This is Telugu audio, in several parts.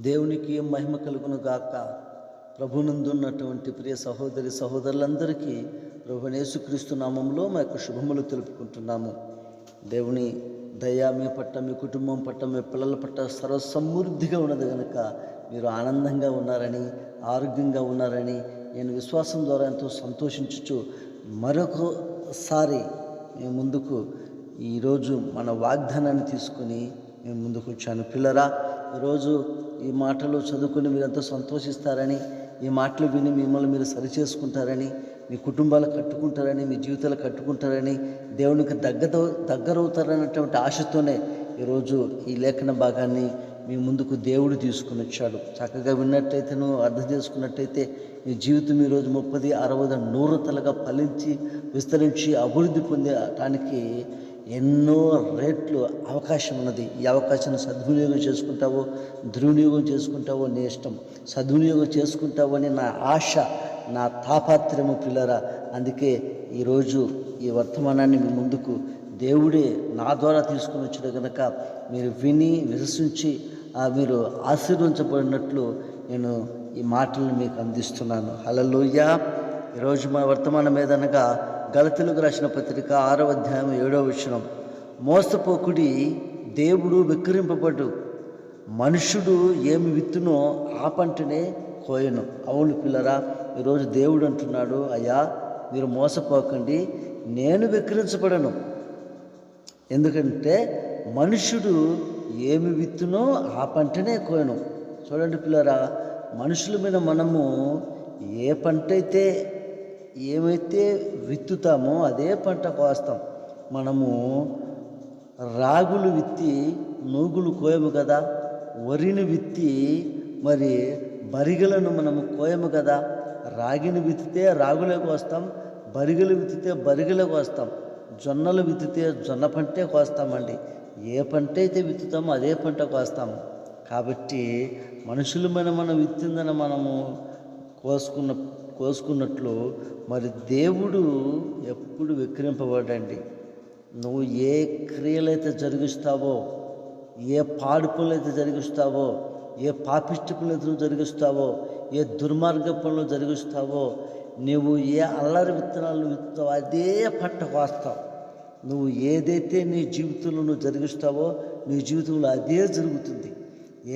దేవునికి మహిమ కలుగును గాక. ప్రభునందున్నటువంటి ప్రియ సహోదరి సహోదరులందరికీ ప్రభువైన యేసుక్రీస్తు నామంలో మా యొక్క శుభములు తెలుపుకుంటున్నాము. దేవుని దయ మీ పట్ల, మీ కుటుంబం పట్ల, మీ పిల్లల పట్ల సర్వసమృద్ధిగా ఉన్నది కనుక మీరు ఆనందంగా ఉన్నారని, ఆరోగ్యంగా ఉన్నారని నేను విశ్వాసం ద్వారా ఎంతో సంతోషించుచు మరొకసారి మేము ముందుకు ఈరోజు మన వాగ్దానాన్ని తీసుకొని మేము ముందుకు వచ్చాను. పిల్లరా, ఈరోజు ఈ మాటలు చదువుకొని మీరంతా సంతోషిస్తారని, ఈ మాటలు విని మిమ్మల్ని మీరు సరిచేసుకుంటారని, మీ కుటుంబాలు కట్టుకుంటారని, మీ జీవితాలు కట్టుకుంటారని, దేవునికి దగ్గరవుతారన్నటువంటి ఆశతోనే ఈరోజు ఈ లేఖన భాగాన్ని మీ ముందుకు దేవుడు తీసుకుని వచ్చాడు. చక్కగా విన్నట్టయితే, నువ్వు అర్థం చేసుకున్నట్టయితే నీ జీవితం ఈరోజు 30, 60, 100 తలగా ఫలించి విస్తరించి అభివృద్ధి పొందడానికి ఎన్నో రేట్లు అవకాశం ఉన్నది. ఈ అవకాశాన్ని సద్వినియోగం చేసుకుంటావో దుర్వినియోగం చేసుకుంటావో నీ ఇష్టం. సద్వినియోగం చేసుకుంటావో అని నా ఆశ, నా తాపాత్రము పిల్లరా. అందుకే ఈరోజు ఈ వర్తమానాన్ని మీ ముందుకు దేవుడే నా ద్వారా తీసుకుని వచ్చాడు కనుక మీరు విని విశ్వసించి మీరు ఆశీర్వదించబడినట్లు నేను ఈ మాటలను మీకు అందిస్తున్నాను. హల్లెలూయా. ఈరోజు మా వర్తమానం ఏదనగా గలతీయులకు రాసిన పత్రిక 6వ అధ్యాయం 7వ వచనం. మోసపోకుడి, దేవుడు వెక్కిరింపబడు, మనుషుడు ఏమి విత్తునో ఆ పంటనే కోయను. అవును పిల్లరా, ఈరోజు దేవుడు అంటున్నాడు, అయ్యా మీరు మోసపోకండి, నేను వెక్కిరించబడను. ఎందుకంటే మనుషుడు ఏమి విత్తునో ఆ పంటనే కోయను. చూడండి పిల్లరా, మనుషుల మీద మనము ఏ పంట అయితే ఏమైతే విత్తుతామో అదే పంట కోస్తాం. మనము రాగులు విత్తి నూగులు కోయము కదా, వరిని విత్తి మరి బరిగలను మనము కోయము కదా. రాగిని విత్తితే రాగులే కోస్తాం, బరిగలు విత్తితే బరిగలే కోస్తాం, జొన్నలు విత్తితే జొన్న పంటే కోస్తామండి. ఏ పంట అయితే విత్తుతామో అదే పంట కోస్తాము. కాబట్టి మనుషుల మీద మనం విత్తిందని మనము కోసుకున్నట్లు మరి దేవుడు ఎప్పుడు వెక్కిరింపబడండి. నువ్వు ఏ క్రియలైతే జరిగిస్తావో, ఏ పాడు పనులైతే జరిగిస్తావో, ఏ పాపిష్టి పనులైతే నువ్వు జరిగిస్తావో, ఏ దుర్మార్గ పనులు జరిగిస్తావో, నువ్వు ఏ అల్లరి విత్తనాలు విత్తుతావో అదే పంట కోస్తావు. నువ్వు ఏదైతే నీ జీవితంలో నువ్వు జరిగిస్తావో నీ జీవితంలో అదే జరుగుతుంది.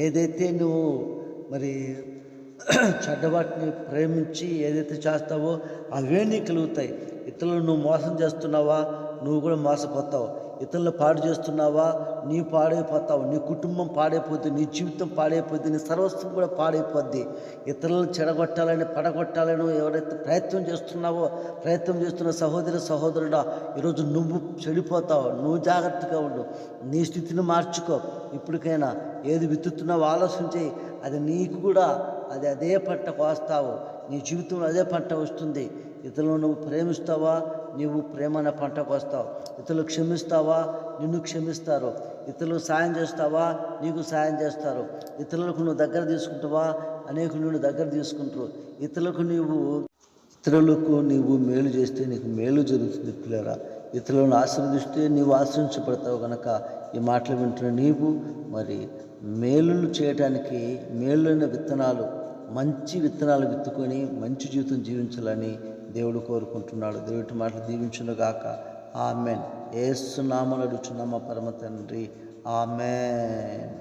ఏదైతే నువ్వు మరి చెడ్డవాటిని ప్రేమించి ఏదైతే చేస్తావో అవే నీకు కలుగుతాయి. ఇతరులను నువ్వు మోసం చేస్తున్నావా, నువ్వు కూడా మోసపోతావు. ఇతరులను పాడు చేస్తున్నావా, నీ పాడైపోతావు. నీ కుటుంబం పాడైపోద్ది, నీ జీవితం పాడైపోద్ది, నీ సర్వస్వం కూడా పాడైపోద్ది. ఇతరులను చెడగొట్టాలని, పడగొట్టాలని ఎవరైతే ప్రయత్నం చేస్తున్న సహోదరుడా, ఈరోజు నువ్వు చెడిపోతావు. నువ్వు జాగ్రత్తగా ఉండు, నీ స్థితిని మార్చుకో. ఇప్పటికైనా ఏది విత్తుతున్నావో ఆలోచించి అది నీకు కూడా అదే పంట కోస్తావు. నీ జీవితంలో అదే పంట వస్తుంది. ఇతరులను నువ్వు ప్రేమిస్తావా, నీవు ప్రేమ అనే పంట కోస్తావు. ఇతరులు క్షమిస్తావా, నిన్ను క్షమిస్తారు. ఇతరులకు సాయం చేస్తావా, నీకు సాయం చేస్తారు. ఇతరులకు నువ్వు దగ్గర తీసుకుంటావా, అనేకులు నువ్వు దగ్గర తీసుకుంటారు. ఇతరులకు నీవు మేలు చేస్తే నీకు మేలు జరుగుతుంది పిల్లరా. ఇతరులను ఆశీర్వదిస్తే నీవు ఆశ్రయించబడతావు. కనుక ఈ మాటలు వింటున్న నీవు మరి మేలులు చేయడానికి మేలైన విత్తనాలు, మంచి విత్తనాలు విత్తుకొని మంచి జీవితం జీవించాలని దేవుడు కోరుకుంటున్నాడు. దేవుడి మాటలు దీవించును గాక. ఆమెన్. యేసు నామమున అడుగుచున్నాము పరమ తండ్రి. ఆమెన్.